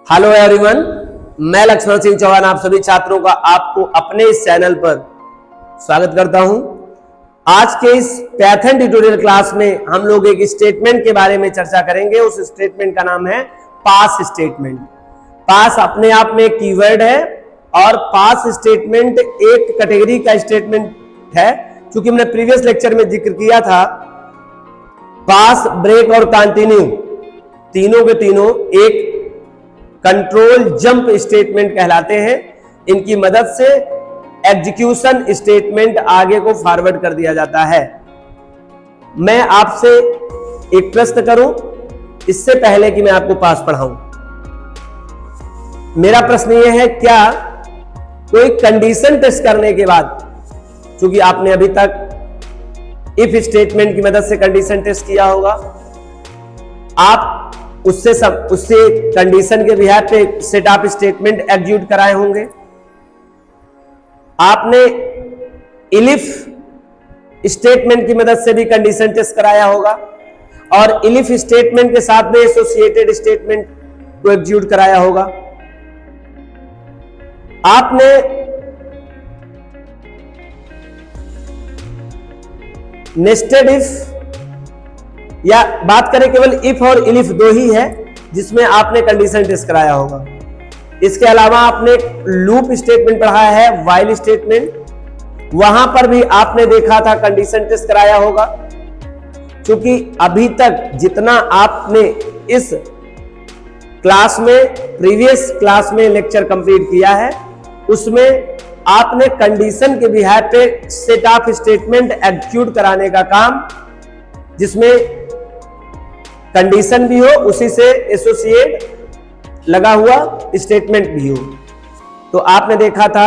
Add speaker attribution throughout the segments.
Speaker 1: Hello everyone, मैं लक्ष्मण सिंह चौहान आप सभी छात्रों का आपको अपने इस चैनल पर स्वागत करता हूं। आज के इस पैथन ट्यूटोरियल क्लास में हम लोग एक स्टेटमेंट के बारे में चर्चा करेंगे। उस स्टेटमेंट का नाम है पास स्टेटमेंट। पास अपने आप में एक कीवर्ड है और पास स्टेटमेंट एक कैटेगरी का स्टेटमेंट है। क्योंकि हमने प्रीवियस लेक्चर में जिक्र किया था, पास, ब्रेक और कंटिन्यू तीनों के तीनों एक कंट्रोल जंप स्टेटमेंट कहलाते हैं। इनकी मदद से एग्जीक्यूशन स्टेटमेंट आगे को फॉरवर्ड कर दिया जाता है। मैं आपसे एक प्रश्न करूं इससे पहले कि मैं आपको पास पढ़ाऊं। मेरा प्रश्न यह है, क्या कोई कंडीशन टेस्ट करने के बाद, क्योंकि आपने अभी तक इफ स्टेटमेंट की मदद से कंडीशन टेस्ट किया होगा, आप उससे कंडीशन के बिहार पे सेट ऑफ स्टेटमेंट एग्जीक्यूट कराए होंगे। आपने इलिफ स्टेटमेंट की मदद से भी कंडीशन टेस्ट कराया होगा और इलिफ स्टेटमेंट के साथ में एसोसिएटेड स्टेटमेंट को एग्जीक्यूट कराया होगा। आपने नेस्टेड इफ, या बात करें केवल इफ और इलिफ दो ही है जिसमें आपने कंडीशन टेस्ट कराया होगा। इसके अलावा आपने लूप स्टेटमेंट पढ़ा है, व्हाइल स्टेटमेंट, वहां पर भी आपने देखा था कंडीशन टेस्ट कराया होगा। क्योंकि अभी तक जितना आपने इस क्लास में, प्रीवियस क्लास में लेक्चर कंप्लीट किया है, उसमें आपने कंडीशन के बिहार पे सेट ऑफ स्टेटमेंट एग्जीक्यूट कराने का काम, जिसमें कंडीशन भी हो, उसी से एसोसिएट लगा हुआ स्टेटमेंट भी हो। तो आपने देखा था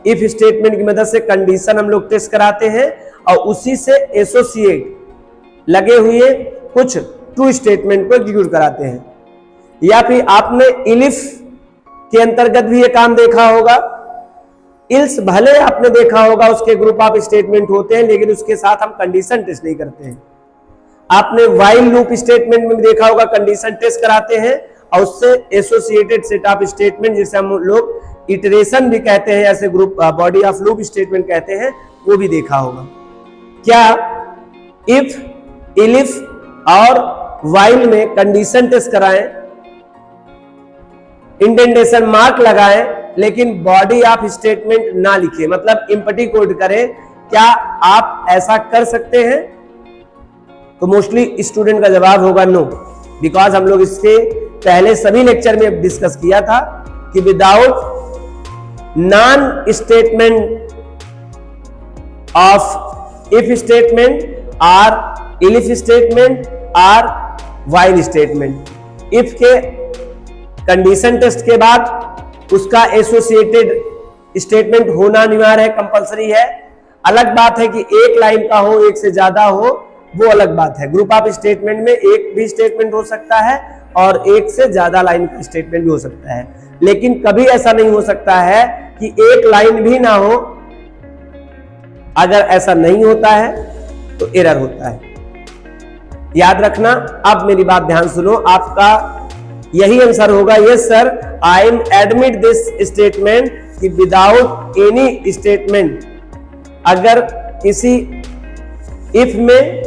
Speaker 1: इफ स्टेटमेंट की मदद से कंडीशन हम लोग टेस्ट कराते हैं और उसी से एसोसिएट लगे हुए कुछ ट्रू स्टेटमेंट को एग्जीक्यूट कराते हैं। या फिर आपने इलिफ के अंतर्गत भी ये काम देखा होगा। इल्स भले आपने देखा होगा उसके ग्रुप ऑफ स्टेटमेंट होते हैं, लेकिन उसके साथ हम कंडीशन टेस्ट नहीं करते हैं। आपने व्हाइल लूप स्टेटमेंट में भी देखा होगा, कंडीशन टेस्ट कराते हैं और उससे एसोसिएटेड सेट ऑफ स्टेटमेंट, जिसे हम लोग इटरेशन भी कहते हैं, ऐसे group body of loop statement कहते हैं, वो भी देखा होगा। क्या इफ, इलिफ और व्हाइल में कंडीशन टेस्ट कराएं, इंडेंटेशन मार्क लगाएं, लेकिन बॉडी ऑफ स्टेटमेंट ना लिखे, मतलब एम्पटी कोड करें, क्या आप ऐसा कर सकते हैं? तो मोस्टली स्टूडेंट का जवाब होगा नो, बिकॉज हम लोग इसके पहले सभी लेक्चर में डिस्कस किया था कि without non statement of if statement और इलिफ स्टेटमेंट और व्हाइल स्टेटमेंट, इफ के कंडीशन टेस्ट के बाद उसका एसोसिएटेड स्टेटमेंट होना अनिवार्य है, कंपलसरी है। अलग बात है कि एक लाइन का हो, एक से ज्यादा हो, वो अलग बात है। ग्रुप ऑफ स्टेटमेंट में एक भी स्टेटमेंट हो सकता है और एक से ज्यादा लाइन का स्टेटमेंट भी हो सकता है, लेकिन कभी ऐसा नहीं हो सकता है कि एक लाइन भी ना हो। अगर ऐसा नहीं होता है तो एरर होता है, याद रखना। अब मेरी बात ध्यान सुनो, आपका यही आंसर होगा, yes sir, I am admit this statement कि विदाउट एनी स्टेटमेंट, अगर किसी इफ में,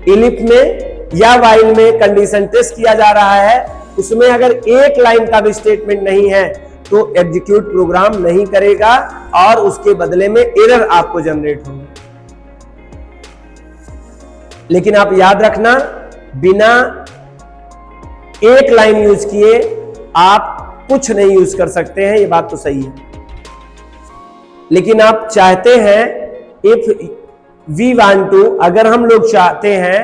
Speaker 1: इलिफ में या व्हाइल में कंडीशन टेस्ट किया जा रहा है, उसमें अगर एक लाइन का भी स्टेटमेंट नहीं है तो एग्जीक्यूट प्रोग्राम नहीं करेगा और उसके बदले में एरर आपको जनरेट होगी। लेकिन आप याद रखना, बिना एक लाइन यूज किए आप कुछ नहीं यूज कर सकते हैं, ये बात तो सही है। लेकिन आप चाहते हैं, इफ वी वांट टू, अगर हम लोग चाहते हैं,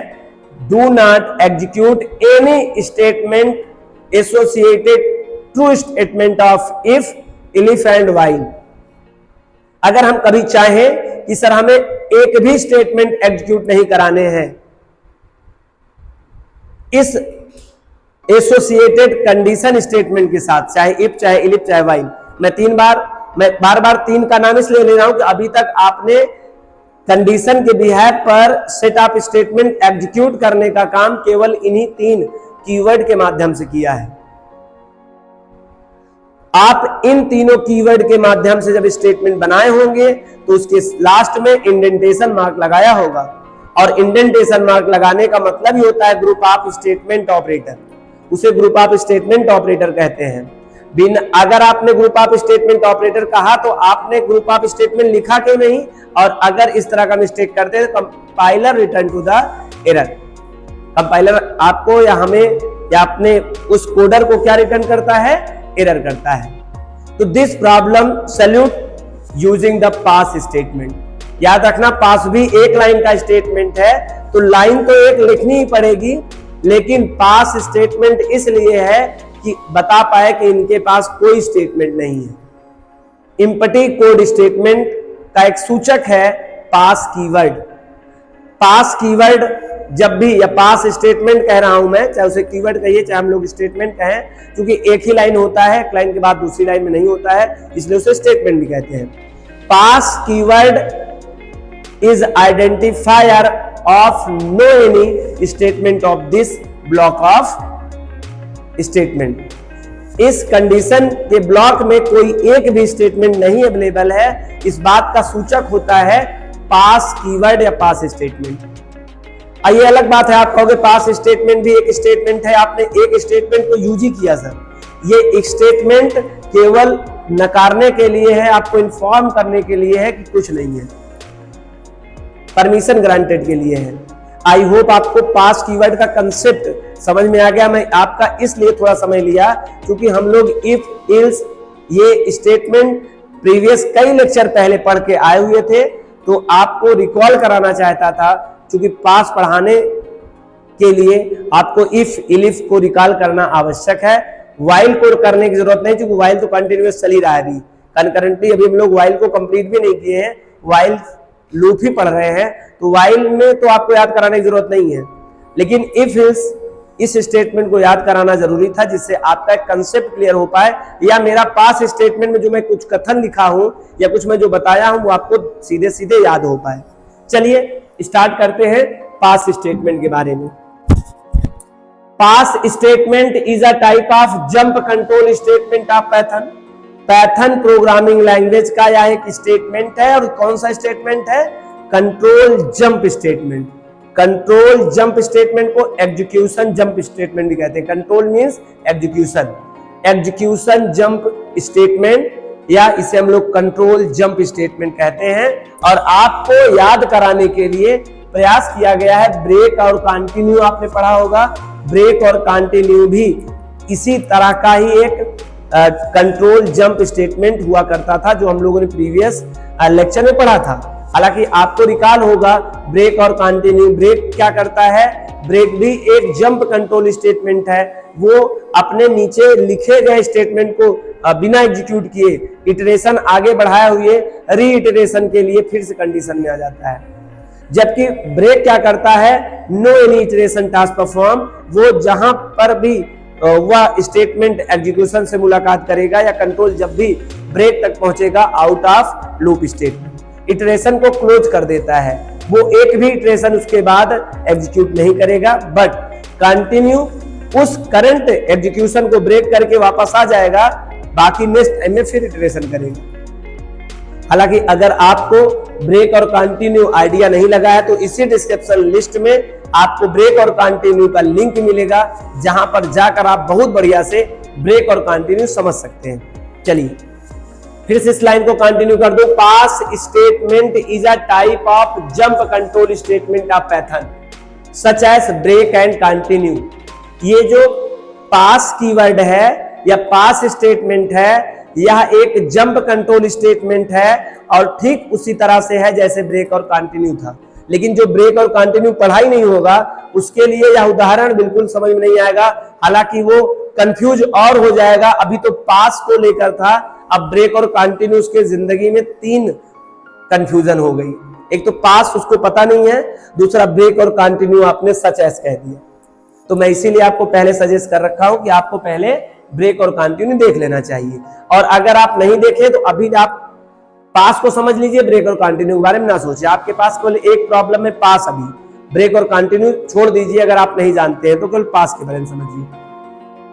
Speaker 1: do not execute any statement associated true statement of if, elif and while. अगर हम कभी चाहें कि सर हमें एक भी स्टेटमेंट एग्जीक्यूट नहीं कराने हैं इस एसोसिएटेड कंडीशन स्टेटमेंट के साथ, चाहे इफ, चाहे इलिफ, चाहे व्हाइल, मैं बार बार तीन का नाम इसलिए ले रहा हूं कि अभी तक आपने कंडीशन के बिहार पर सेट ऑफ स्टेटमेंट एग्जीक्यूट करने का काम केवल इन्हीं तीन कीवर्ड के माध्यम से किया है। आप इन तीनों कीवर्ड के माध्यम से जब स्टेटमेंट बनाए होंगे तो उसके लास्ट में इंडेंटेशन मार्क लगाया होगा, और इंडेंटेशन मार्क लगाने का मतलब ही होता है ग्रुप ऑफ स्टेटमेंट ऑपरेटर, उसे ग्रुप ऑफ स्टेटमेंट ऑपरेटर कहते हैं। अगर आपने ग्रुप ऑफ स्टेटमेंट ऑपरेटर कहा तो आपने ग्रुप ऑफ स्टेटमेंट लिखा क्यों नहीं, और अगर इस तरह का मिस्टेक करते हैं तो compiler return to the error. Compiler आपको या हमें या अपने उस कोडर को क्या रिटर्न करता है, एरर करता है। तो this problem solute using the pass statement. याद रखना पास भी एक लाइन का स्टेटमेंट है, तो लाइन तो एक लिखनी ही पड़ेगी, लेकिन पास स्टेटमेंट इसलिए है कि बता पाए कि इनके पास कोई स्टेटमेंट नहीं है। एम्पटी कोड स्टेटमेंट का एक सूचक है पास कीवर्ड। पास कीवर्ड जब भी, या पास स्टेटमेंट कह रहा हूं मैं, चाहे उसे कीवर्ड कहिए चाहे हम लोग स्टेटमेंट कहें, क्योंकि एक ही लाइन होता है, एक लाइन के बाद दूसरी लाइन में नहीं होता है, इसलिए उसे स्टेटमेंट भी कहते हैं। Pass keyword is identifier of no any statement of this block of statement. इस कंडीशन के ब्लॉक में कोई एक भी स्टेटमेंट नहीं अवेलेबल है, इस बात का सूचक होता है पास कीवर्ड या पास स्टेटमेंट। ये अलग बात है, आप कहोगे पास स्टेटमेंट भी एक स्टेटमेंट है, आपने एक स्टेटमेंट को यूज ही किया सर। ये एक स्टेटमेंट केवल नकारने के लिए है, आपको इन्फॉर्म करने के लिए है कि कुछ नहीं है, परमिशन ग्रांटेड के लिए है। आई होप आपको पास कीवर्ड का कंसेप्ट समझ में आ गया। मैं आपका इसलिए थोड़ा समय लिया क्योंकि हम लोग इफ इल्स ये स्टेटमेंट प्रीवियस कई लेक्चर पहले पढ़ के आए हुए थे, तो आपको रिकॉल कराना चाहता था, क्योंकि पास पढ़ाने के लिए आपको इफ इलिफ को रिकॉल करना आवश्यक है। वाइल को करने की जरूरत नहीं, क्योंकि वाइल तो कंटिन्यूअस चल ही रहा है अभी कंकरेंटली। अभी हम लोग वाइल को कंप्लीट भी नहीं किए हैं, वाइल लूप ही पढ़ रहे हैं, तो वाइल में तो आपको याद कराने की जरूरत नहीं है, लेकिन इफ इल्स इस स्टेटमेंट को याद कराना जरूरी था, जिससे आपका एक कंसेप्ट क्लियर हो पाए, या मेरा पास स्टेटमेंट में जो मैं कुछ कथन लिखा हूं या कुछ मैं जो बताया हूं वो आपको सीधे सीधे याद हो पाए। चलिए स्टार्ट करते हैं पास स्टेटमेंट के बारे में। Pass statement is a type of jump control statement of Python. Python programming language का यह एक स्टेटमेंट है, और कौन सा स्टेटमेंट है, control jump statement. Control jump statement को एग्जीक्यूशन जंप स्टेटमेंट भी कहते हैं। Control means execution, execution jump statement, या इसे हम लोग कंट्रोल जंप स्टेटमेंट कहते हैं। और आपको याद कराने के लिए प्रयास किया गया है ब्रेक और कंटिन्यू, आपने पढ़ा होगा। ब्रेक और कंटिन्यू भी इसी तरह का ही एक कंट्रोल जंप स्टेटमेंट हुआ करता था, जो हम लोगों ने प्रीवियस लेक्चर में पढ़ा था। हालांकि आपको रिकॉल होगा ब्रेक और कंटिन्यू। ब्रेक क्या करता है, ब्रेक भी एक जंप कंट्रोल स्टेटमेंट है, वो अपने नीचे लिखे गए स्टेटमेंट को बिना एग्जीक्यूट किए इटरेशन आगे बढ़ाए हुए रीइटरेशन के लिए फिर से कंडीशन में आ जाता है। जबकि ब्रेक क्या करता है, no any iteration task perform, वो जहां पर भी वह स्टेटमेंट एग्जीक्यूशन से मुलाकात करेगा या कंट्रोल जब भी ब्रेक तक पहुंचेगा out of loop statement, iteration को क्लोज कर देता है। वो एक भी इटरेशन उसके बाद एग्जीक्यूट नहीं करेगा, बट कंटिन्यू उस करंट एग्जीक्यूशन को ब्रेक करके वापस आ जाएगा, बाकी नेक्स्ट टाइम में फिर इटरेशन करेगा। हालांकि अगर आपको ब्रेक और कंटिन्यू आइडिया नहीं लगा है, तो इसी डिस्क्रिप्शन लिस्ट में आपको ब्रेक और कंटिन्यू का लिंक मिलेगा, जहां पर जाकर आप बहुत बढ़िया से ब्रेक और कंटिन्यू समझ सकते हैं। चलिए फिर से इस लाइन को कंटिन्यू कर दो। Pass statement is a type of jump control statement of Python such as break and continue. ये जो पास कीवर्ड है या पास स्टेटमेंट है, यह एक जंप कंट्रोल स्टेटमेंट है, और ठीक उसी तरह से है जैसे ब्रेक और कंटिन्यू था। लेकिन जो ब्रेक और कंटिन्यू पढ़ाई नहीं होगा, उसके लिए यह उदाहरण बिल्कुल समझ में नहीं आएगा, हालांकि वो कंफ्यूज और हो जाएगा। अभी तो पास को लेकर था, अब ब्रेक और कंटिन्यू उसके जिंदगी में 3 कंफ्यूजन हो गई। एक तो पास उसको पता नहीं है, दूसरा ब्रेक और कंटिन्यू आपने सच ऐस कह दिया। तो मैं इसीलिए आपको पहले सजेस्ट कर रखा हूं कि आपको पहले ब्रेक और कंटिन्यू देख लेना चाहिए, और अगर आप नहीं देखें तो अभी आप पास को समझ लीजिए, ब्रेक और कंटिन्यू के बारे में ना सोचिए। आपके पास केवल एक प्रॉब्लम है पास, अभी ब्रेक और कंटिन्यू छोड़ दीजिए। अगर आप नहीं जानते हैं तो केवल पास के बारे में समझिए।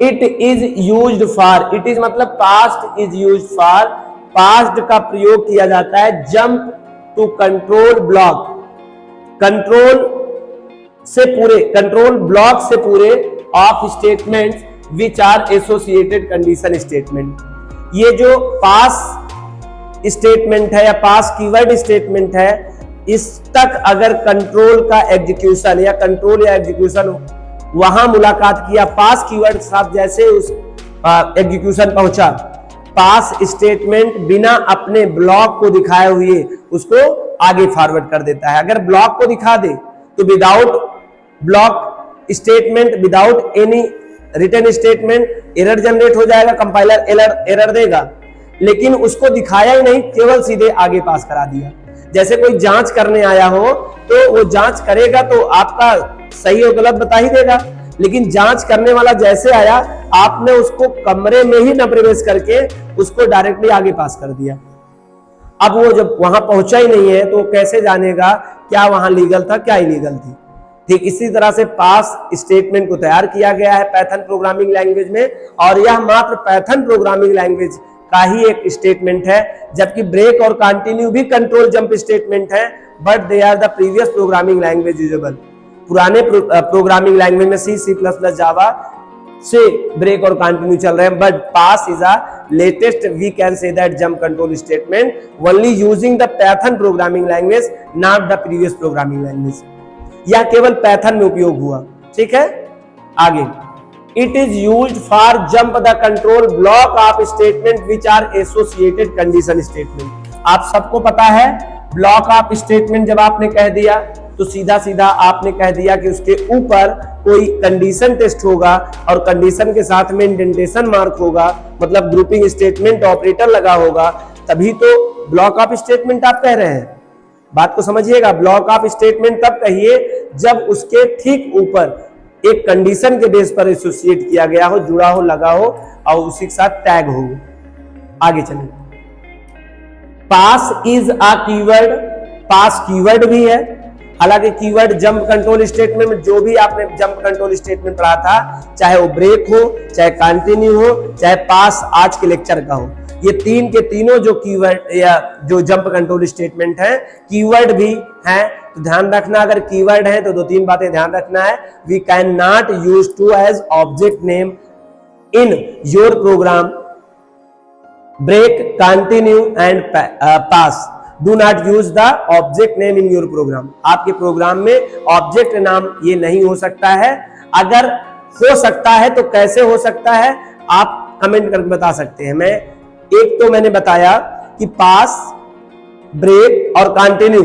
Speaker 1: It is used for, it is मतलब pass is used for, pass का प्रयोग किया जाता है jump to control block, control block से पूरे of statements which are associated condition statement. ये जो पास स्टेटमेंट है या पास कीवर्ड स्टेटमेंट है, इस तक अगर कंट्रोल का एग्जीक्यूशन या कंट्रोल या एग्जीक्यूशन वहां मुलाकात किया पास कीवर्ड के साथ, जैसे उस एग्जीक्यूशन पहुंचा, पास स्टेटमेंट बिना अपने ब्लॉक को दिखाए हुए उसको आगे फॉरवर्ड कर देता है। अगर ब्लॉक को दिखा दे तो without block statement, without any return statement error generate हो जाएगा, कंपाइलर एरर देगा। लेकिन उसको दिखाया ही नहीं, केवल सीधे आगे पास करा दिया। जैसे कोई जांच करने आया हो तो वो जांच करेगा तो आपका सही और गलत बता ही देगा, लेकिन जांच करने वाला जैसे आया आपने उसको कमरे में ही न प्रवेश करके उसको डायरेक्टली आगे पास कर दिया। अब वो जब वहां पहुंचा ही नहीं है तो कैसे जानेगा क्या वहां लीगल था क्या इलीगल थी। ठीक इसी तरह से पास स्टेटमेंट को तैयार किया गया है पाइथन प्रोग्रामिंग लैंग्वेज में, और यह मात्र पाइथन प्रोग्रामिंग लैंग्वेज का ही एक स्टेटमेंट है, जबकि ब्रेक और कंटिन्यू भी कंट्रोल जंप स्टेटमेंट है, but they are the previous programming language usable. पुराने प्रोग्रामिंग लैंग्वेज में सी C++, जावा से ब्रेक और कंटिन्यू चल रहे हैं, but pass is a latest, we can say that jump control statement only using the Python programming language, not the previous programming language. यह केवल Python में उपयोग हुआ। ठीक है, आगे it is used for jump the control block of statement which are associated condition statement. आप सबको पता है ब्लॉक ऑफ स्टेटमेंट जब आपने कह दिया तो सीधा सीधा आपने कह दिया कि उसके ऊपर कोई कंडीशन टेस्ट होगा और कंडीशन के साथ में इंडेंटेशन मार्क होगा, मतलब ग्रुपिंग स्टेटमेंट ऑपरेटर लगा होगा, तभी तो ब्लॉक ऑफ स्टेटमेंट आप कह रहे हैं। बात को समझिएगा, ब्लॉक ऑफ स्टेटमेंट तब कहिए जब उसके ठीक ऊपर एक कंडीशन के बेस पर एसोसिएट किया गया हो, जुड़ा हो, लगा हो और उसी के साथ टैग हो। आगे चलिए, pass is a keyword, pass keyword भी है। हालांकि कीवर्ड जंप कंट्रोल स्टेटमेंट में जो भी आपने जंप कंट्रोल स्टेटमेंट पढ़ा था, चाहे वो ब्रेक हो, चाहे कंटिन्यू हो, चाहे पास आज के लेक्चर का हो, ये तीन के तीनों जो कीवर्ड या जो जंप कंट्रोल स्टेटमेंट है कीवर्ड भी है। तो ध्यान रखना, अगर कीवर्ड है तो दो तीन बातें ध्यान रखना है। We can not use to as object name in your program, break, continue and pass do not use the object name in your program. आपके प्रोग्राम में ऑब्जेक्ट नाम ये नहीं हो सकता है। अगर हो सकता है तो कैसे हो सकता है आप कमेंट करके बता सकते हैं। एक तो मैंने बताया कि पास, ब्रेक और कंटिन्यू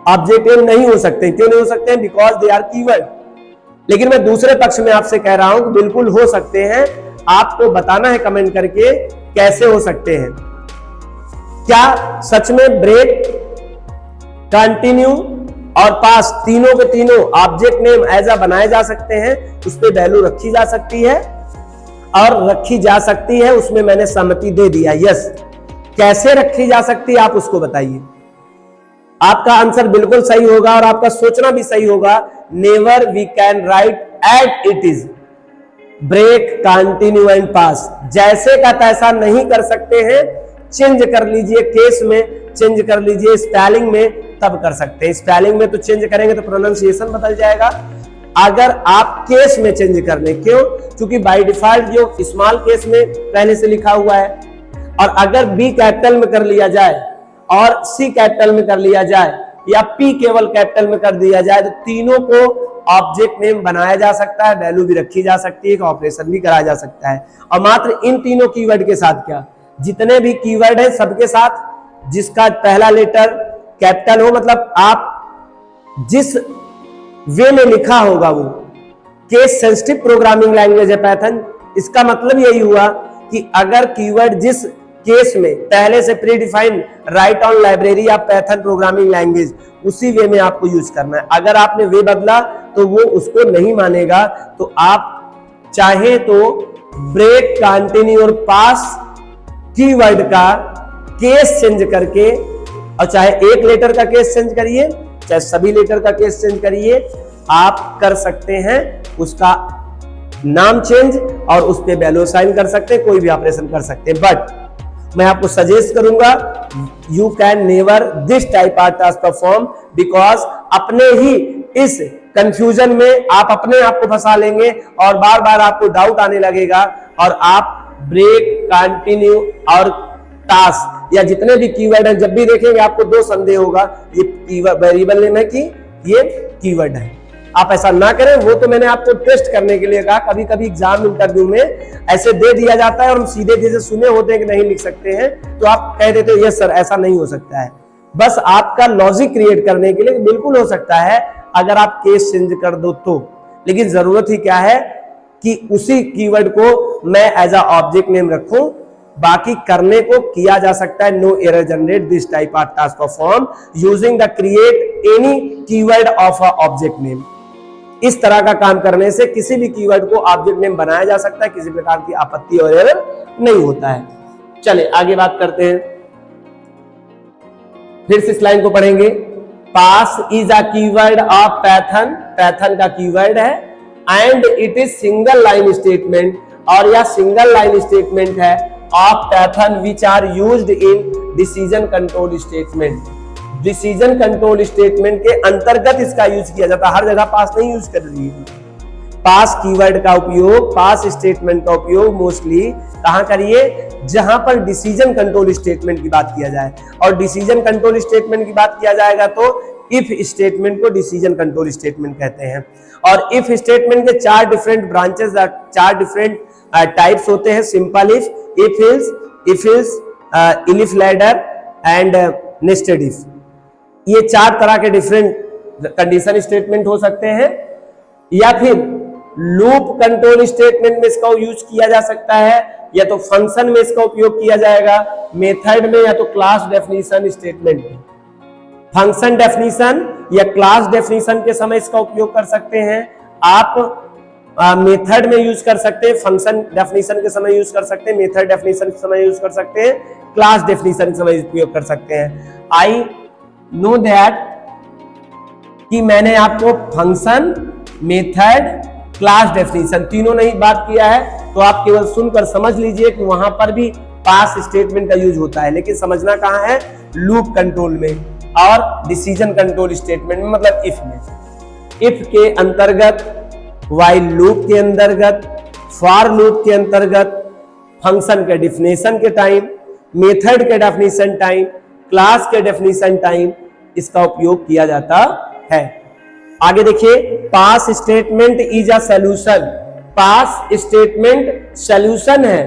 Speaker 1: ऑब्जेक्ट नेम नहीं हो सकते। क्यों नहीं हो सकते हैं? Because they are keyword. लेकिन मैं दूसरे पक्ष में आपसे कह रहा हूं कि बिल्कुल हो सकते हैं। आपको बताना है कमेंट करके कैसे हो सकते हैं। क्या सच में ब्रेक, कंटिन्यू और पास तीनों के तीनों ऑब्जेक्ट नेम एज अ बनाए जा सकते हैं, उस पर वैल्यू रखी जा सकती है और रखी जा सकती है, उसमें मैंने सहमति दे दिया। यस, कैसे रखी जा सकती है आप उसको बताइए। आपका आंसर बिल्कुल सही होगा और आपका सोचना भी सही होगा। Never we can write at it is, break, continue and pass. जैसे का तैसा नहीं कर सकते हैं, चेंज कर लीजिए, केस में चेंज कर लीजिए, स्पेलिंग में तब कर सकते हैं। स्पेलिंग में तो चेंज करेंगे तो प्रोनाउंसिएशन बदल जाएगा। अगर आप केस में चेंज कर लें, क्यों? क्योंकि बाय डिफॉल्ट जो स्मॉल केस में पहले से लिखा हुआ है, और अगर बी कैपिटल में कर लिया जाए और सी कैपिटल में कर लिया जाए या पी केवल कैपिटल में कर दिया जाए, तो तीनों को ऑब्जेक्ट नेम बनाया जा सकता है, वैल्यू भी रखी जा सकती है, ऑपरेशन भी कराया जा सकता है। और मात्र इन तीनों कीवर्ड के साथ, क्या जितने भी कीवर्ड है सबके साथ जिसका पहला लेटर कैपिटल हो, मतलब आप जिस वे में लिखा होगा वो केस सेंसिटिव प्रोग्रामिंग लैंग्वेज है पाइथन। इसका मतलब यही हुआ कि अगर कीवर्ड जिस केस में पहले से pre defined right on library of Python programming language, उसी वे में आपको यूज करना है। अगर आपने वे बदला तो वो उसको नहीं मानेगा। तो आप चाहे तो ब्रेक, कंटिन्यू और पास कीवर्ड का केस चेंज करके, और चाहे एक लेटर का केस चेंज करिए, चाहे सभी लेटर का केस चेंज करिए, आप कर सकते हैं। उसका नाम चेंज और उस पे वैल्यू साइन कर सकते हैं, कोई भी ऑपरेशन कर सकते हैं। बट मैं आपको सजेस्ट करूंगा you can never this type of task perform, because अपने ही इस कंफ्यूजन में आप अपने आप को फंसा लेंगे और बार बार आपको डाउट आने लगेगा और आप ब्रेक, कंटिन्यू और टास्क या जितने भी कीवर्ड हैं जब भी देखेंगे आपको दो संदेह होगा, ये कीवर्ड वेरिएबल नेम है कि ये कीवर्ड है। आप ऐसा ना करें, वो तो मैंने आपको टेस्ट करने के लिए कहा। कभी कभी एग्जाम इंटरव्यू में ऐसे दे दिया जाता है और हम सीधे जैसे सुने होते हैं कि नहीं लिख सकते हैं, तो आप कह देते हो यस सर ऐसा नहीं हो सकता है। बस आपका लॉजिक क्रिएट करने के लिए बिल्कुल हो सकता है अगर आप केस चेंज कर दो तो, लेकिन जरूरत ही क्या है कि उसी कीवर्ड को मैं एज अ ऑब्जेक्ट नेम रखूं, बाकी करने को किया जा सकता है। No error generate this type of task perform using the create any keyword of a object name. इस तरह का काम करने से किसी भी कीवर्ड को ऑब्जेक्ट नेम बनाया जा सकता है, किसी प्रकार की आपत्ति और एरर नहीं होता है। चलिए आगे बात करते हैं, फिर से इस लाइन को पढ़ेंगे। Pass is a keyword of Python, Python का कीवर्ड है, and it is single line statement, और यह सिंगल लाइन स्टेटमेंट है of Python which are used in decision control statement. Decision control statement के अंतर्गत इसका यूज किया जाता है, हर जगह पास नहीं यूज कर रही है। पास कीवर्ड का उपयोग, पास स्टेटमेंट का उपयोग मोस्टली कहां करिए, जहां पर डिसीजन कंट्रोल स्टेटमेंट की बात किया जाए, और डिसीजन कंट्रोल स्टेटमेंट की बात किया जाएगा तो इफ स्टेटमेंट को डिसीजन कंट्रोल स्टेटमेंट कहते हैं। और इफ स्टेटमेंट के चार डिफरेंट ब्रांचेस, चार डिफरेंट टाइप्स होते हैं। Simple if else, elif ladder and nested if. ये चार तरह के डिफरेंट कंडीशन स्टेटमेंट हो सकते हैं, या फिर लूप कंट्रोल स्टेटमेंट में इसका यूज किया जा सकता है, या तो फंक्शन में इसका उपयोग किया जाएगा, मेथड में, या तो क्लास डेफिनेशन स्टेटमेंट में। फंक्शन डेफिनेशन या क्लास डेफिनेशन के समय इसका उपयोग कर सकते हैं आप, मेथड में यूज कर सकते हैं, फंक्शन डेफिनेशन के समय यूज कर सकते हैं, मेथड डेफिनेशन के समय यूज कर सकते हैं, क्लास डेफिनेशन के समय उपयोग कर सकते हैं। आई नो दैट कि मैंने आपको फंक्शन, मेथड, क्लास डेफिनेशन तीनों नहीं बात किया है, तो आप केवल सुनकर समझ लीजिए कि वहां पर भी पास स्टेटमेंट का यूज होता है, लेकिन समझना कहां है, लूप कंट्रोल में और डिसीजन कंट्रोल स्टेटमेंट में, मतलब इफ में। इफ के अंतर्गत, व्हाइल लूप के अंतर्गत, फॉर लूप के अंतर्गत, फंक्शन के डेफिनेशन के टाइम, मेथड के डेफिनेशन टाइम, क्लास के डेफिनेशन टाइम इसका उपयोग किया जाता है। आगे देखिए, pass statement is a solution. Pass statement solution है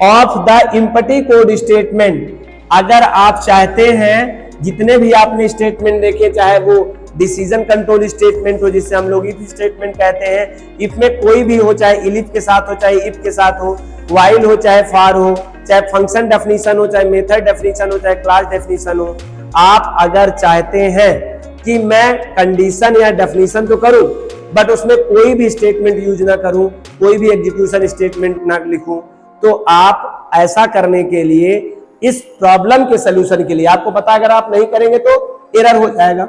Speaker 1: of the empty code statement. अगर आप चाहते हैं, जितने भी आपने स्टेटमेंट देखे, चाहे वो डिसीजन कंट्रोल स्टेटमेंट हो जिससे हम लोग इफ स्टेटमेंट कहते हैं, इफ में कोई भी हो, चाहे इलिफ के साथ हो, चाहे इफ के साथ हो, व्हाइल हो, चाहे फॉर हो, चाहे फंक्शन डेफिनेशन हो, चाहे मेथड डेफिनेशन हो, चाहे क्लास डेफिनेशन हो, आप अगर चाहते हैं कि मैं कंडीशन या डेफिनेशन तो करूं बट उसमें कोई भी स्टेटमेंट यूज ना करूं, कोई भी एग्जीक्यूशन स्टेटमेंट ना लिखूं, तो आप ऐसा करने के लिए, इस प्रॉब्लम के सलूशन के लिए, आपको पता अगर आप नहीं करेंगे तो एरर हो जाएगा।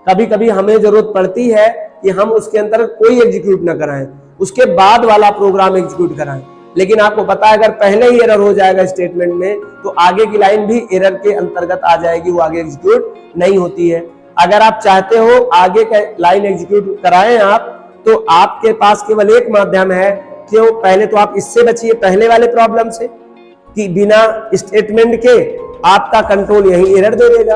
Speaker 1: कभी कभी हमें जरूरत पड़ती है कि हम उसके अंदर कोई एग्जीक्यूट ना कराएं, उसके बाद वाला प्रोग्राम एग्जीक्यूट कराएं, लेकिन आपको पता है अगर पहले ही एरर हो जाएगा स्टेटमेंट में तो आगे की लाइन भी एरर के अंतर्गत आ जाएगी, वो आगे एग्जीक्यूट नहीं होती है। अगर आप चाहते हो आगे का लाइन एग्जीक्यूट कराएं आप, तो आपके पास केवल एक माध्यम है कि पहले तो आप इससे बचिए, पहले वाले प्रॉब्लम से, कि बिना स्टेटमेंट के आपका कंट्रोल यही एरर दे देगा।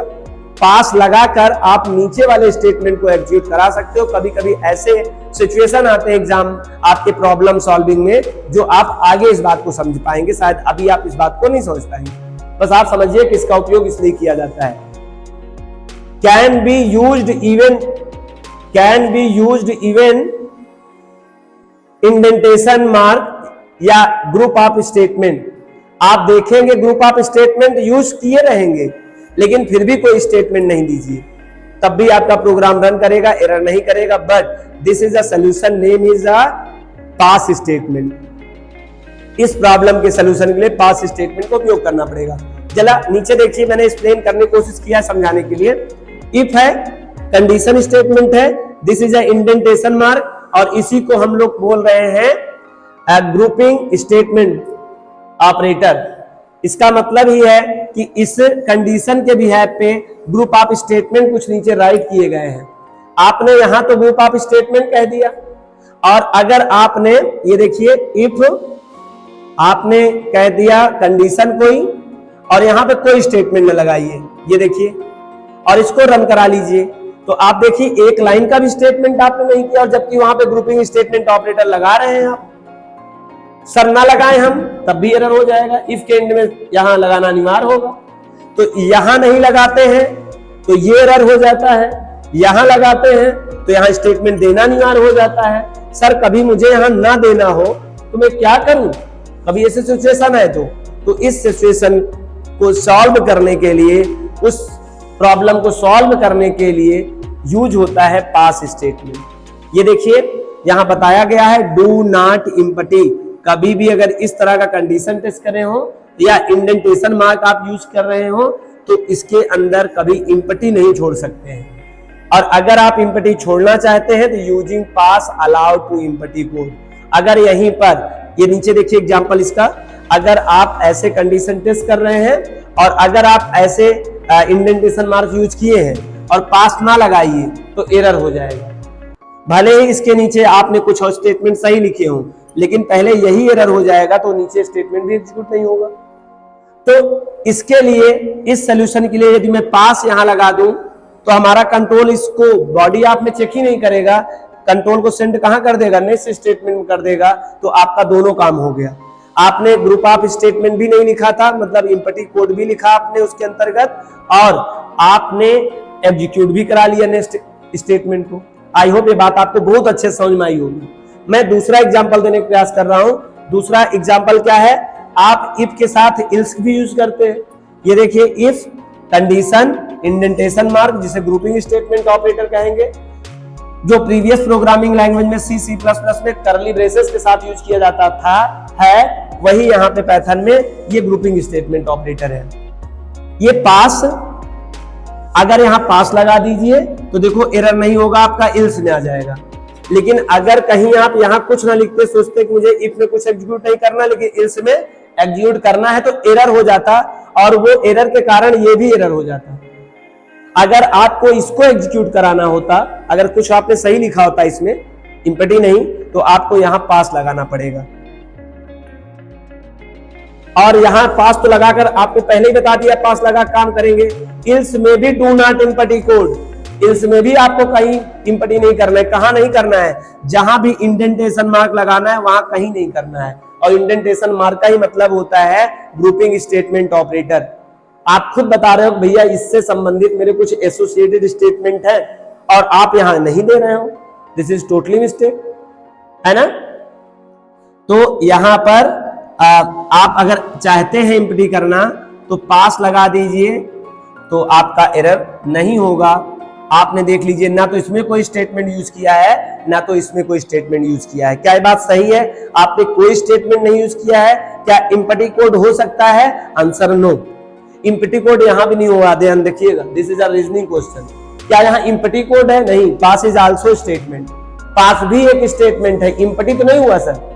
Speaker 1: पास लगाकर आप नीचे वाले स्टेटमेंट को एग्जीक्यूट करा सकते हो। कभी कभी ऐसे सिचुएशन आते हैं एग्जाम आपके प्रॉब्लम सॉल्विंग में, जो आप आगे इस बात को समझ पाएंगे, शायद अभी आप इस बात को नहीं समझ पाएंगे। बस आप समझिए कि इसका उपयोग इसलिए किया जाता है। Can be used even indentation mark या ग्रुप ऑफ स्टेटमेंट। आप देखेंगे ग्रुप ऑफ स्टेटमेंट यूज किए रहेंगे, लेकिन फिर भी कोई स्टेटमेंट नहीं दीजिए, तब भी आपका प्रोग्राम रन करेगा, एरर नहीं करेगा। But this is a solution, name is a pass statement. इस प्रॉब्लम के सॉल्यूशन के लिए पास स्टेटमेंट का उपयोग करना पड़ेगा। जरा नीचे देखिए, मैंने एक्सप्लेन करने की कोशिश किया समझाने के लिए। इफ है, कंडीशन स्टेटमेंट है, this is a indentation mark, और इसी को हम लोग बोल रहे हैं ग्रुपिंग स्टेटमेंट ऑपरेटर। इसका मतलब ही है कि इस कंडीशन के बिहाफ पे ग्रुप ऑफ स्टेटमेंट कुछ नीचे राइट किए गए हैं। आपने यहां तो ग्रुप ऑफ स्टेटमेंट कह दिया, और अगर आपने ये देखिए इफ आपने कह दिया कंडीशन कोई, और यहां पे कोई स्टेटमेंट न लगाइए, ये देखिए, और इसको रन करा लीजिए, तो आप देखिए एक लाइन का भी स्टेटमेंट आपने नहीं किया, और जबकि वहां पे ग्रुपिंग स्टेटमेंट ऑपरेटर लगा रहे हैं आप। सर ना लगाए हम तब भी एरर हो जाएगा, इफ के एंड में यहां लगाना अनिवार्य होगा। तो यहां नहीं लगाते हैं तो ये एरर हो जाता है, यहां लगाते हैं तो यहां स्टेटमेंट देना अनिवार्य हो जाता है। सर कभी मुझे यहां ना देना हो तो मैं क्या करूं, कभी ऐसी सिचुएशन है तो इस सिचुएशन को सॉल्व करने के लिए, उस प्रॉब्लम को सॉल्व करने के लिए यूज होता है पास स्टेटमेंट। ये देखिए यहां बताया गया है डू नॉट इम्पटी। कभी भी अगर इस तरह का कंडीशन टेस्ट करे हो या इंडेंटेशन मार्क आप यूज कर रहे हो तो इसके अंदर कभी इम्पटी नहीं छोड़ सकते हैं, और अगर आप इम्पटी छोड़ना चाहते हैं तो using pass allowed to empty code. अगर यहीं पर ये नीचे देखिए एग्जांपल इसका, अगर आप ऐसे कंडीशन टेस्ट कर रहे हैं और अगर आप ऐसे इंडेंटेशन मार्क यूज किए हैं और पास ना लगाइए तो एरर हो जाएगा। भले ही इसके नीचे आपने कुछ और स्टेटमेंट सही लिखे हों, लेकिन पहले यही एरर हो जाएगा तो नीचे स्टेटमेंट भी एग्जीक्यूट नहीं होगा। तो इसके लिए, इस सोल्यूशन के लिए यदि मैं पास यहां लगा दूं तो हमारा कंट्रोल इसको बॉडी आप में चेक ही नहीं करेगा, कंट्रोल को सेंड कहां कर देगा, नेक्स्ट स्टेटमेंट में कर देगा। तो आपका दोनों काम हो गया। आपने ग्रुप ऑफ स्टेटमेंट भी नहीं लिखा था, मतलब इम्पटी कोड भी लिखा आपने उसके अंतर्गत, और आपने एग्जीक्यूट भी करा लिया नेक्स्ट स्टेटमेंट को। आई होप ये बात आपको बहुत अच्छे समझ में आई होगी। मैं दूसरा एग्जांपल देने का प्रयास कर रहा हूं। दूसरा एग्जांपल क्या है, आप इफ के साथ इल्स भी यूज करते हैं। ये देखिए इफ कंडीशन इंडेंटेशन मार्क, जिसे ग्रुपिंग स्टेटमेंट ऑपरेटर कहेंगे, जो प्रीवियस प्रोग्रामिंग लैंग्वेज में C++ में कर्ली ब्रेसेस के साथ यूज किया जाता था, है वही यहां पे पाइथन में ये ग्रुपिंग स्टेटमेंट ऑपरेटर है। ये पास, अगर यहां पास लगा दीजिए तो देखो एरर नहीं होगा, आपका इल्स में आ जाएगा। लेकिन अगर कहीं आप यहां कुछ ना लिखते, सोचते कि मुझे इफ में कुछ एग्जीक्यूट नहीं करना लेकिन इल्स में एग्जीक्यूट करना है, तो एरर हो जाता, और वो एरर के कारण ये भी एरर हो जाता। अगर आपको इसको एग्जीक्यूट कराना होता, अगर कुछ आपने सही लिखा होता इसमें, इम्पटी नहीं, तो आपको यहां पास लगाना पड़ेगा। और यहां पास तो लगाकर आपको पहले ही बता दिया पास लगा काम करेंगे। इल्स में भी do not empty code, ills में भी आपको कहीं इम्पटी नहीं करना है। कहां नहीं करना है, जहां भी इंडेंटेशन मार्क लगाना है वहां कहीं नहीं करना है। और इंडेंटेशन मार्क का ही मतलब होता है ग्रुपिंग स्टेटमेंट ऑपरेटर। आप खुद बता रहे हो भैया इससे संबंधित मेरे कुछ एसोसिएटेड स्टेटमेंट है और आप यहां नहीं दे रहे हो, दिस इज टोटली मिस्टेक, है ना। तो यहां पर आप अगर चाहते हैं इम्पटी करना तो पास लगा दीजिए, तो आपका एरर नहीं होगा। आपने देख लीजिए, ना तो इसमें कोई स्टेटमेंट यूज किया है ना तो इसमें कोई स्टेटमेंट यूज किया है। क्या ये बात सही है, आपने कोई स्टेटमेंट नहीं यूज किया है? क्या इम्पटी कोड हो सकता है? आंसर नो, इम्पटी कोड यहां भी नहीं होगा। ध्यान देखिएगा, this is a reasoning question. क्या यहां इम्पटी कोड है? नहीं। पास इज आल्सो स्टेटमेंट, पास भी एक स्टेटमेंट है, इम्पटी तो नहीं हुआ सर।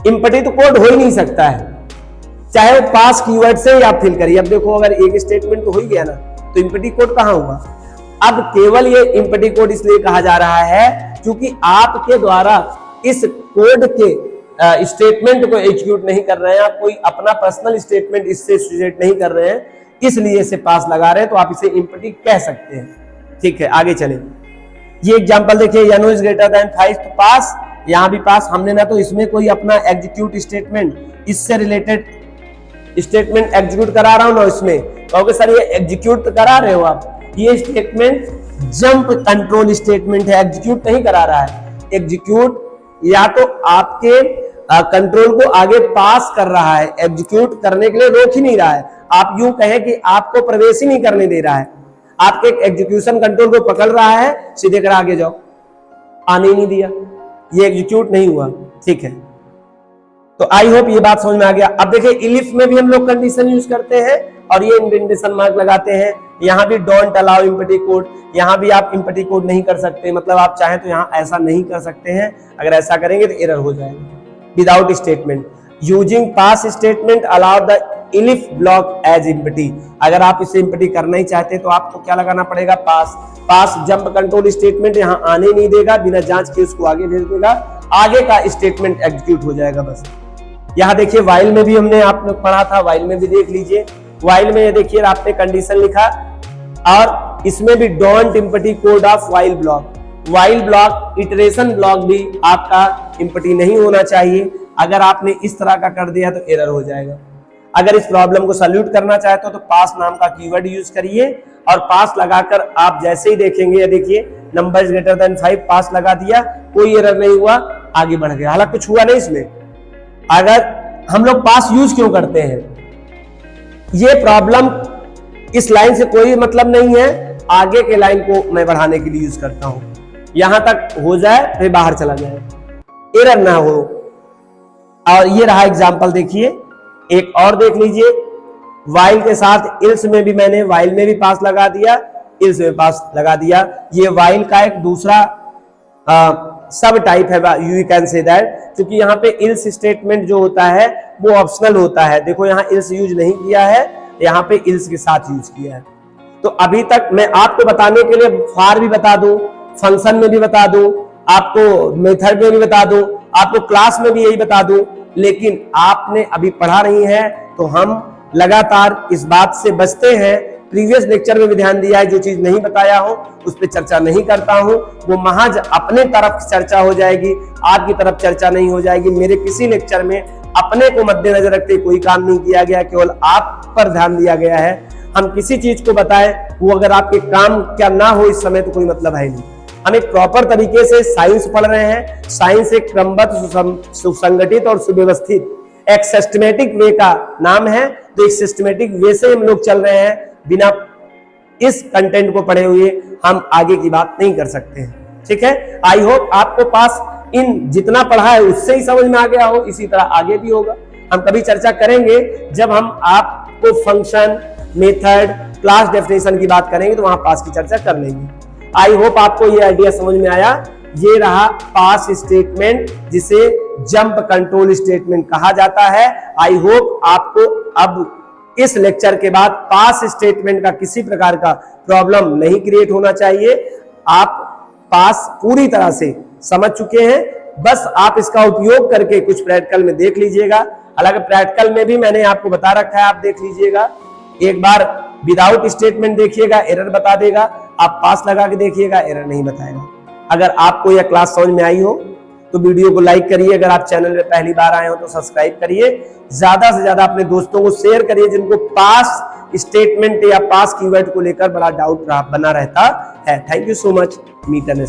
Speaker 1: इम्पटी तो कोड हो ही नहीं सकता है, चाहे वो पास कीवर्ड से ही आप फिल करिए। अब देखो अगर एक स्टेटमेंट तो हो ही गया ना, तो इम्पटी कोड कहां हुआ? अब केवल ये इम्पटी कोड इसलिए कहा जा रहा है क्योंकि आपके द्वारा इस कोड के स्टेटमेंट को एग्जीक्यूट नहीं कर रहे हैं, आप कोई अपना पर्सनल स्टेटमेंट इससे एसोसिएट नहीं कर रहे हैं, इसलिए इसे पास लगा रहे हैं, तो आप इसे इम्पटी कह सकते हैं। ठीक है, आगे चलें। ये एग्जांपल देखिए, n इज ग्रेटर देन 5 तो पास, यहां भी पास। हमने ना तो इसमें कोई अपना एग्जीक्यूट स्टेटमेंट, इससे रिलेटेड स्टेटमेंट एग्जीक्यूट करा रहा हूं ना इसमें, कहोगे सर ये एग्जीक्यूट तो करा रहे हो आप, ये स्टेटमेंट जंप कंट्रोल स्टेटमेंट है, एग्जीक्यूट नहीं करा रहा है। एग्जीक्यूट या तो आपके कंट्रोल को आगे पास कर रहा है, एग्जीक्यूट करने के लिए रोक ही नहीं रहा है। आप यूं कहें कि आपको प्रवेश ही नहीं करने दे रहा है, आपके एग्जीक्यूशन कंट्रोल को पकड़ रहा है, सीधे कर आगे जाओ, आने ही नहीं दिया, ये एग्जीक्यूट नहीं हुआ। ठीक है, तो आई होप ये बात समझ में आ गया। अब देखिए इलिफ में भी हम लोग कंडीशन यूज करते हैं और ये इंडेंटेशन मार्क लगाते हैं। यहां भी डोंट अलाउ इम्पटी कोड, यहां भी आप इम्पटी कोड नहीं कर सकते, मतलब आप चाहें तो यहां ऐसा नहीं कर सकते हैं, अगर ऐसा करेंगे तो एरर हो जाएगा। Without statement. Using pass statement allow the elif block as empty. अगर आप इसे एम्प्टी करना ही चाहते हैं तो आपको क्या लगाना पड़ेगा, पास। पास जंप कंट्रोल स्टेटमेंट यहाँ आने नहीं देगा, बिना जांच के उसको आगे भेज देगा, आगे का स्टेटमेंट एग्जीक्यूट हो जाएगा बस। यहाँ देखिए वाइल में भी हमने आप लोग पढ़ा था, वाइल में भी देख लीजिए। वाइल में ये देखिए आपने कंडीशन लिखा और इसमें भी don't empty code of while block. While block iteration block भी आपका एम्प्टी नहीं होना चाहिए। अगर आपने इस तरह का कर दिया तो एरर हो जाएगा। अगर इस प्रॉब्लम को सॉल्यूट करना चाहते हो तो पास नाम का कीवर्ड यूज करिए और पास लगाकर आप जैसे ही देखेंगे, ये देखिए नंबर ग्रेटर देन 5 पास लगा दिया, कोई एरर नहीं हुआ, आगे बढ़ गया। हालांकि कुछ हुआ नहीं इसमें। अगर हम लोग पास यूज क्यों करते हैं, ये प्रॉब्लम इस लाइन से कोई मतलब नहीं है, आगे के लाइन को मैं बढ़ाने के लिए यूज करता हूं। यहां तक हो जाए फिर बाहर चला जाए, एरर ना हो। और ये रहा एग्जांपल, देखिए एक और देख लीजिए। वाइल के साथ इल्स में भी मैंने वाइल में भी पास लगा दिया, इल्स में पास लगा दिया। ये वाइल का एक दूसरा सब टाइप है, यू कैन से दैट, क्योंकि यहाँ पे इल्स स्टेटमेंट जो होता है वो ऑप्शनल होता है। देखो यहाँ इल्स यूज नहीं किया है, यहाँ पे इल्स के साथ यूज किया है। तो अभी तक मैं आपको बताने के लिए फॉर भी बता दूं, फंक्शन में भी बता दूं, आपको मेथड में भी बता दूं, आपको क्लास में भी यही बता दूं, लेकिन आपने अभी पढ़ा नहीं है तो हम लगातार इस बात से बचते हैं। प्रीवियस लेक्चर में भी ध्यान दिया है, जो चीज नहीं बताया हो उस पर चर्चा नहीं करता हूं, वो महज अपने तरफ चर्चा हो जाएगी, आपकी तरफ चर्चा नहीं हो जाएगी। मेरे किसी लेक्चर में अपने को मद्देनजर रखते कोई काम नहीं किया गया, केवल आप पर ध्यान दिया गया है। हम किसी चीज को बताएं, वो अगर आपके काम क्या ना हो इस समय तो कोई मतलब है नहीं। हम एक प्रॉपर तरीके से साइंस पढ़ रहे हैं। साइंस एक क्रमबद्ध, सुसंगठित और सुव्यवस्थित एक सिस्टमेटिक वे का नाम है। तो एक सिस्टमेटिक वे से हम लोग चल रहे हैं, बिना इस कंटेंट को पढ़े हुए हम आगे की बात नहीं कर सकते हैं। ठीक है, आई होप आपको पास इन जितना पढ़ा है उससे ही समझ में आ गया हो, इसी तरह आगे भी होगा। हम कभी चर्चा करेंगे जब हम आपको फंक्शन, मेथड, क्लास डेफिनेशन की बात करेंगे तो वहां पास की चर्चा कर लेंगे। आई होप आपको ये आइडिया समझ में आया। ये रहा पास स्टेटमेंट, जिसे जंप कंट्रोल स्टेटमेंट कहा जाता है। आई होप आपको अब इस लेक्चर के बाद पास स्टेटमेंट का किसी प्रकार का प्रॉब्लम नहीं क्रिएट होना चाहिए। आप पास पूरी तरह से समझ चुके हैं, बस आप इसका उपयोग करके कुछ प्रैक्टिकल में देख लीजिएगा। हालांकि प्रैक्टिकल में भी मैंने आपको बता रखा है, आप देख लीजिएगा। एक बार विदाउट स्टेटमेंट देखिएगा, एरर बता देगा। आप पास लगा के देखिएगा, एरर नहीं बताएगा। अगर आपको यह क्लास समझ में आई हो तो वीडियो को लाइक करिए। अगर आप चैनल में पहली बार आए हो तो सब्सक्राइब करिए। ज्यादा से ज्यादा अपने दोस्तों को शेयर करिए जिनको पास स्टेटमेंट या पास कीवर्ड को लेकर बड़ा डाउट बना रहता है। Thank you so much. Meet and